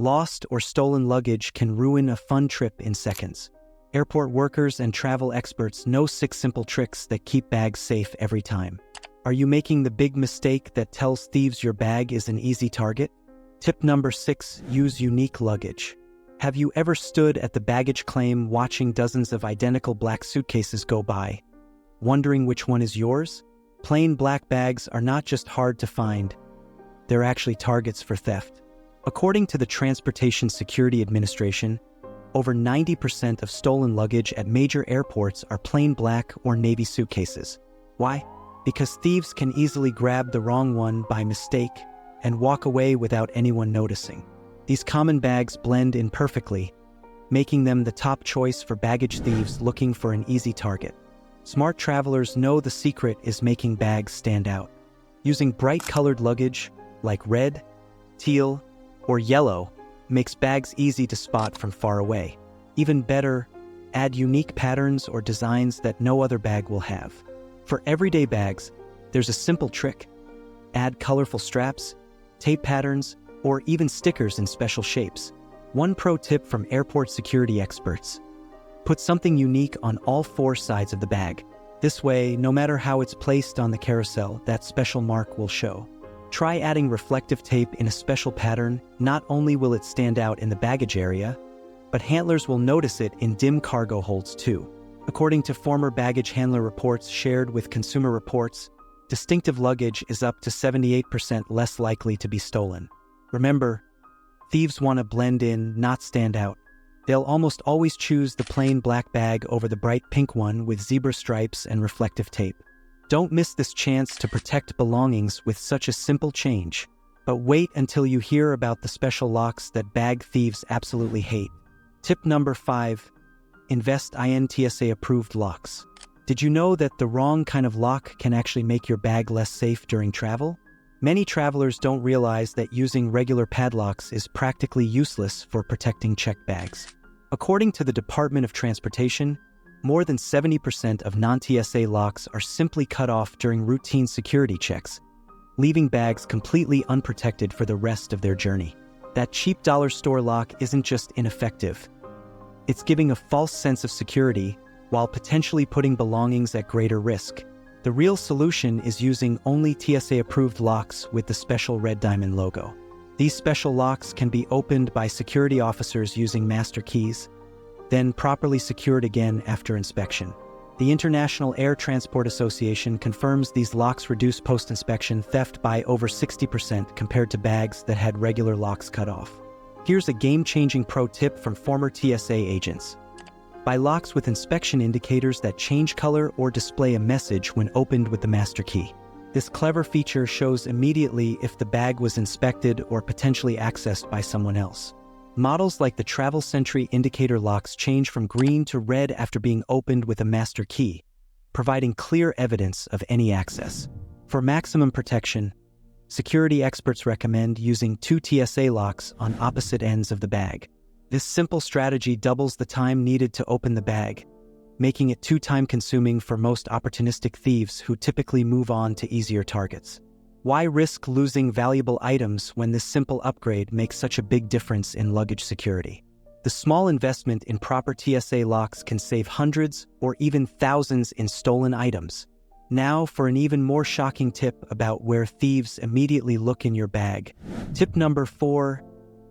Lost or stolen luggage can ruin a fun trip in seconds. Airport workers and travel experts know 6 simple tricks that keep bags safe every time. Are you making the big mistake that tells thieves your bag is an easy target? Tip number 6, use unique luggage. Have you ever stood at the baggage claim watching dozens of identical black suitcases go by, wondering which one is yours? Plain black bags are not just hard to find, they're actually targets for theft. According to the Transportation Security Administration, over 90% of stolen luggage at major airports are plain black or navy suitcases. Why? Because thieves can easily grab the wrong one by mistake and walk away without anyone noticing. These common bags blend in perfectly, making them the top choice for baggage thieves looking for an easy target. Smart travelers know the secret is making bags stand out. Using bright-colored luggage like red, teal, or yellow makes bags easy to spot from far away. Even better, add unique patterns or designs that no other bag will have. For everyday bags, there's a simple trick. Add colorful straps, tape patterns, or even stickers in special shapes. One pro tip from airport security experts: put something unique on all 4 sides of the bag. This way, no matter how it's placed on the carousel, that special mark will show. Try adding reflective tape in a special pattern. Not only will it stand out in the baggage area, but handlers will notice it in dim cargo holds too. According to former baggage handler reports shared with Consumer Reports, distinctive luggage is up to 78% less likely to be stolen. Remember, thieves want to blend in, not stand out. They'll almost always choose the plain black bag over the bright pink one with zebra stripes and reflective tape. Don't miss this chance to protect belongings with such a simple change. But wait until you hear about the special locks that bag thieves absolutely hate. Tip number 5, invest in TSA-approved locks. Did you know that the wrong kind of lock can actually make your bag less safe during travel? Many travelers don't realize that using regular padlocks is practically useless for protecting checked bags. According to the Department of Transportation, more than 70% of non-TSA locks are simply cut off during routine security checks, leaving bags completely unprotected for the rest of their journey. That cheap dollar store lock isn't just ineffective. It's giving a false sense of security while potentially putting belongings at greater risk. The real solution is using only TSA-approved locks with the special red diamond logo. These special locks can be opened by security officers using master keys, then properly secured again after inspection. The International Air Transport Association confirms these locks reduce post-inspection theft by over 60% compared to bags that had regular locks cut off. Here's a game-changing pro tip from former TSA agents. Buy locks with inspection indicators that change color or display a message when opened with the master key. This clever feature shows immediately if the bag was inspected or potentially accessed by someone else. Models like the Travel Sentry indicator locks change from green to red after being opened with a master key, providing clear evidence of any access. For maximum protection, security experts recommend using 2 TSA locks on opposite ends of the bag. This simple strategy doubles the time needed to open the bag, making it too time-consuming for most opportunistic thieves who typically move on to easier targets. Why risk losing valuable items when this simple upgrade makes such a big difference in luggage security? The small investment in proper TSA locks can save hundreds or even thousands in stolen items. Now for an even more shocking tip about where thieves immediately look in your bag. Tip number 4,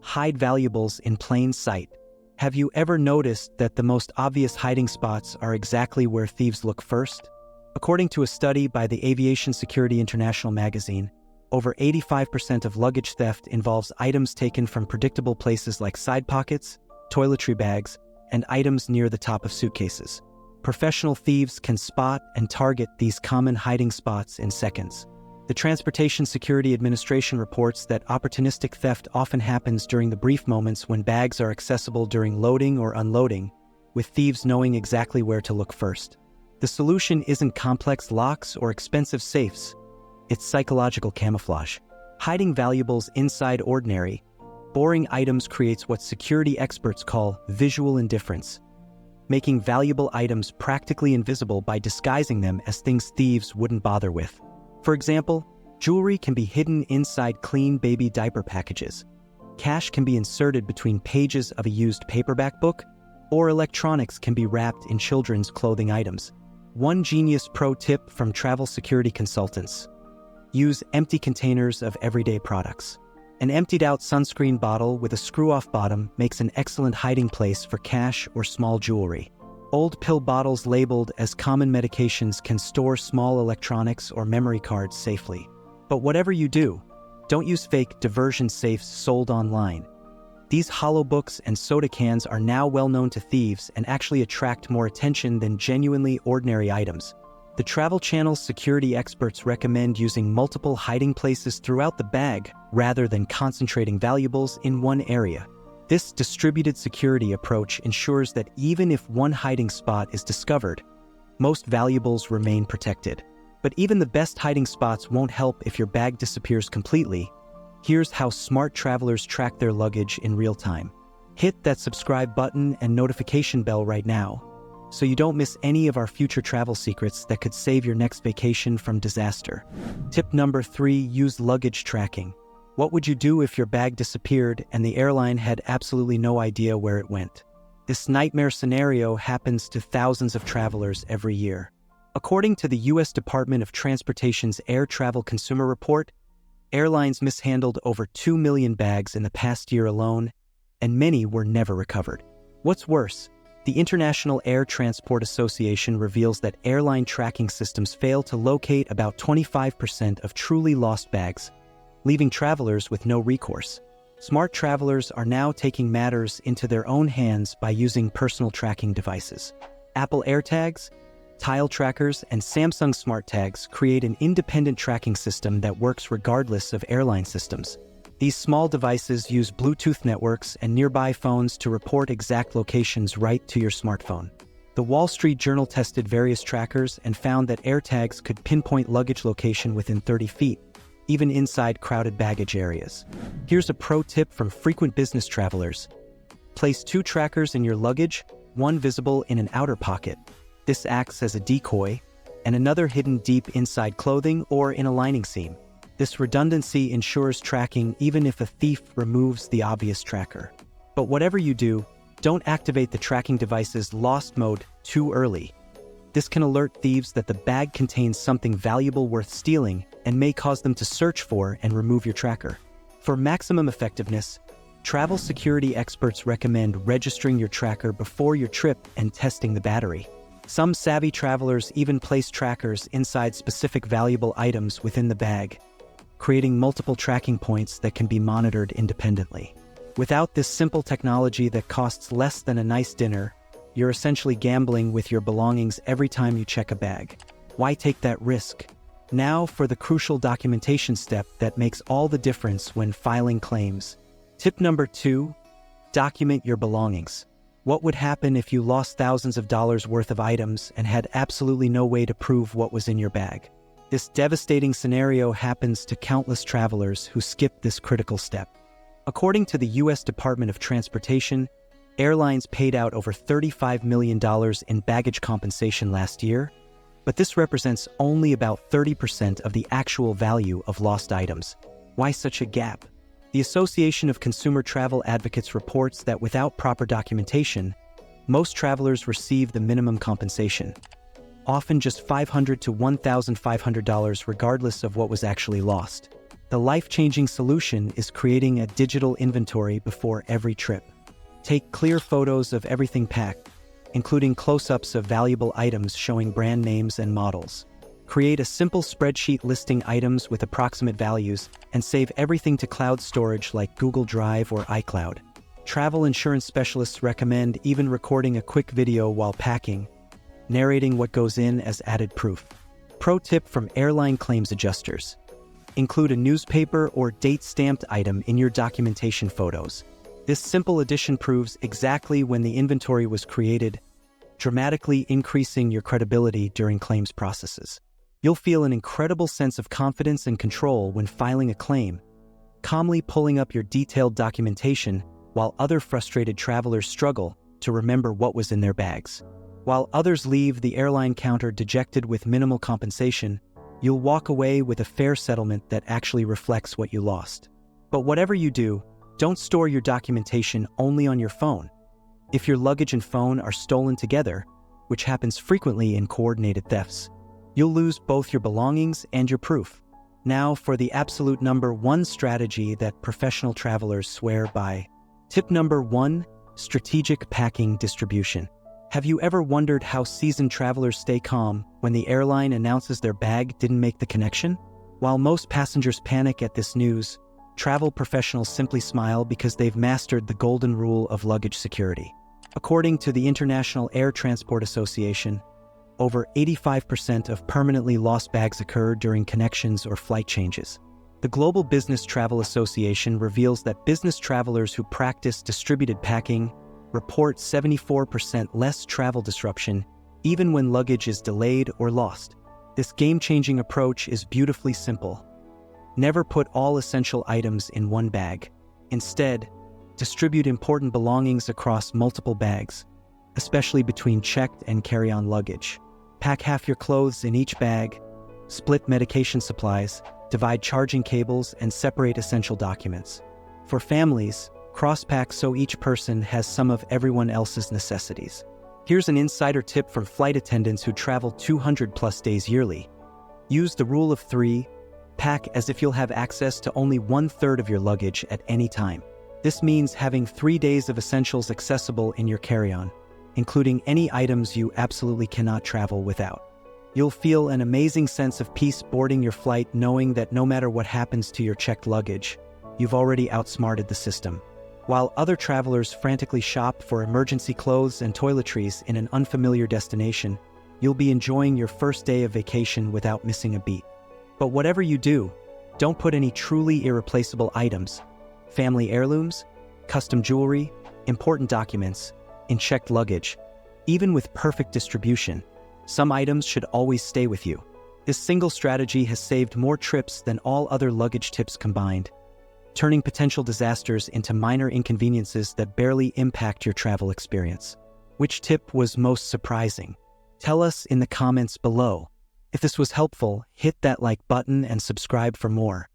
hide valuables in plain sight. Have you ever noticed that the most obvious hiding spots are exactly where thieves look first? According to a study by the Aviation Security International magazine, over 85% of luggage theft involves items taken from predictable places like side pockets, toiletry bags, and items near the top of suitcases. Professional thieves can spot and target these common hiding spots in seconds. The Transportation Security Administration reports that opportunistic theft often happens during the brief moments when bags are accessible during loading or unloading, with thieves knowing exactly where to look first. The solution isn't complex locks or expensive safes. It's psychological camouflage. Hiding valuables inside ordinary, boring items creates what security experts call visual indifference, making valuable items practically invisible by disguising them as things thieves wouldn't bother with. For example, jewelry can be hidden inside clean baby diaper packages, Cash can be inserted between pages of a used paperback book, or electronics can be wrapped in children's clothing items. One genius pro tip from travel security consultants: use empty containers of everyday products. An emptied-out sunscreen bottle with a screw-off bottom makes an excellent hiding place for cash or small jewelry. Old pill bottles labeled as common medications can store small electronics or memory cards safely. But whatever you do, don't use fake diversion safes sold online. These hollow books and soda cans are now well known to thieves and actually attract more attention than genuinely ordinary items. The Travel Channel's security experts recommend using multiple hiding places throughout the bag rather than concentrating valuables in one area. This distributed security approach ensures that even if one hiding spot is discovered, most valuables remain protected. But even the best hiding spots won't help if your bag disappears completely. Here's how smart travelers track their luggage in real time. Hit that subscribe button and notification bell right now, so you don't miss any of our future travel secrets that could save your next vacation from disaster. Tip number 3, use luggage tracking. What would you do if your bag disappeared and the airline had absolutely no idea where it went? This nightmare scenario happens to thousands of travelers every year. According to the U.S. Department of Transportation's Air Travel Consumer Report, airlines mishandled over 2 million bags in the past year alone, and many were never recovered. What's worse, the International Air Transport Association reveals that airline tracking systems fail to locate about 25% of truly lost bags, leaving travelers with no recourse. Smart travelers are now taking matters into their own hands by using personal tracking devices. Apple AirTags, Tile trackers, and Samsung Smart Tags create an independent tracking system that works regardless of airline systems. These small devices use Bluetooth networks and nearby phones to report exact locations right to your smartphone. The Wall Street Journal tested various trackers and found that AirTags could pinpoint luggage location within 30 feet, even inside crowded baggage areas. Here's a pro tip from frequent business travelers. Place 2 trackers in your luggage, one visible in an outer pocket. This acts as a decoy, and another hidden deep inside clothing or in a lining seam. This redundancy ensures tracking even if a thief removes the obvious tracker. But whatever you do, don't activate the tracking device's lost mode too early. This can alert thieves that the bag contains something valuable worth stealing and may cause them to search for and remove your tracker. For maximum effectiveness, travel security experts recommend registering your tracker before your trip and testing the battery. Some savvy travelers even place trackers inside specific valuable items within the bag, creating multiple tracking points that can be monitored independently. Without this simple technology that costs less than a nice dinner, you're essentially gambling with your belongings every time you check a bag. Why take that risk? Now for the crucial documentation step that makes all the difference when filing claims. Tip number 2, document your belongings. What would happen if you lost thousands of dollars worth of items and had absolutely no way to prove what was in your bag? This devastating scenario happens to countless travelers who skip this critical step. According to the U.S. Department of Transportation, airlines paid out over $35 million in baggage compensation last year, but this represents only about 30% of the actual value of lost items. Why such a gap? The Association of Consumer Travel Advocates reports that without proper documentation, most travelers receive the minimum compensation, often just $500 to $1,500 regardless of what was actually lost. The life-changing solution is creating a digital inventory before every trip. Take clear photos of everything packed, including close-ups of valuable items showing brand names and models. Create a simple spreadsheet listing items with approximate values and save everything to cloud storage like Google Drive or iCloud. Travel insurance specialists recommend even recording a quick video while packing, narrating what goes in as added proof. Pro tip from airline claims adjusters: include a newspaper or date-stamped item in your documentation photos. This simple addition proves exactly when the inventory was created, dramatically increasing your credibility during claims processes. You'll feel an incredible sense of confidence and control when filing a claim, calmly pulling up your detailed documentation while other frustrated travelers struggle to remember what was in their bags. While others leave the airline counter dejected with minimal compensation, you'll walk away with a fair settlement that actually reflects what you lost. But whatever you do, Don't store your documentation only on your phone. If your luggage and phone are stolen together, which happens frequently in coordinated thefts, you'll lose both your belongings and your proof. Now for the absolute number one strategy that professional travelers swear by. Tip number 1, strategic packing distribution. Have you ever wondered how seasoned travelers stay calm when the airline announces their bag didn't make the connection? While most passengers panic at this news, travel professionals simply smile because they've mastered the golden rule of luggage security. According to the International Air Transport Association, over 85% of permanently lost bags occur during connections or flight changes. The Global Business Travel Association reveals that business travelers who practice distributed packing report 74% less travel disruption, even when luggage is delayed or lost. This game-changing approach is beautifully simple. Never put all essential items in one bag. Instead, distribute important belongings across multiple bags, especially between checked and carry-on luggage. Pack half your clothes in each bag, split medication supplies, divide charging cables, and separate essential documents. For families, cross-pack so each person has some of everyone else's necessities. Here's an insider tip from flight attendants who travel 200+ days yearly. Use the rule of 3, pack as if you'll have access to only 1/3 of your luggage at any time. This means having 3 days of essentials accessible in your carry-on, including any items you absolutely cannot travel without. You'll feel an amazing sense of peace boarding your flight knowing that no matter what happens to your checked luggage, you've already outsmarted the system. While other travelers frantically shop for emergency clothes and toiletries in an unfamiliar destination, you'll be enjoying your first day of vacation without missing a beat. But whatever you do, don't put any truly irreplaceable items, family heirlooms, custom jewelry, important documents, in checked luggage. Even with perfect distribution, some items should always stay with you. This single strategy has saved more trips than all other luggage tips combined, turning potential disasters into minor inconveniences that barely impact your travel experience. Which tip was most surprising? Tell us in the comments below. If this was helpful, hit that like button and subscribe for more.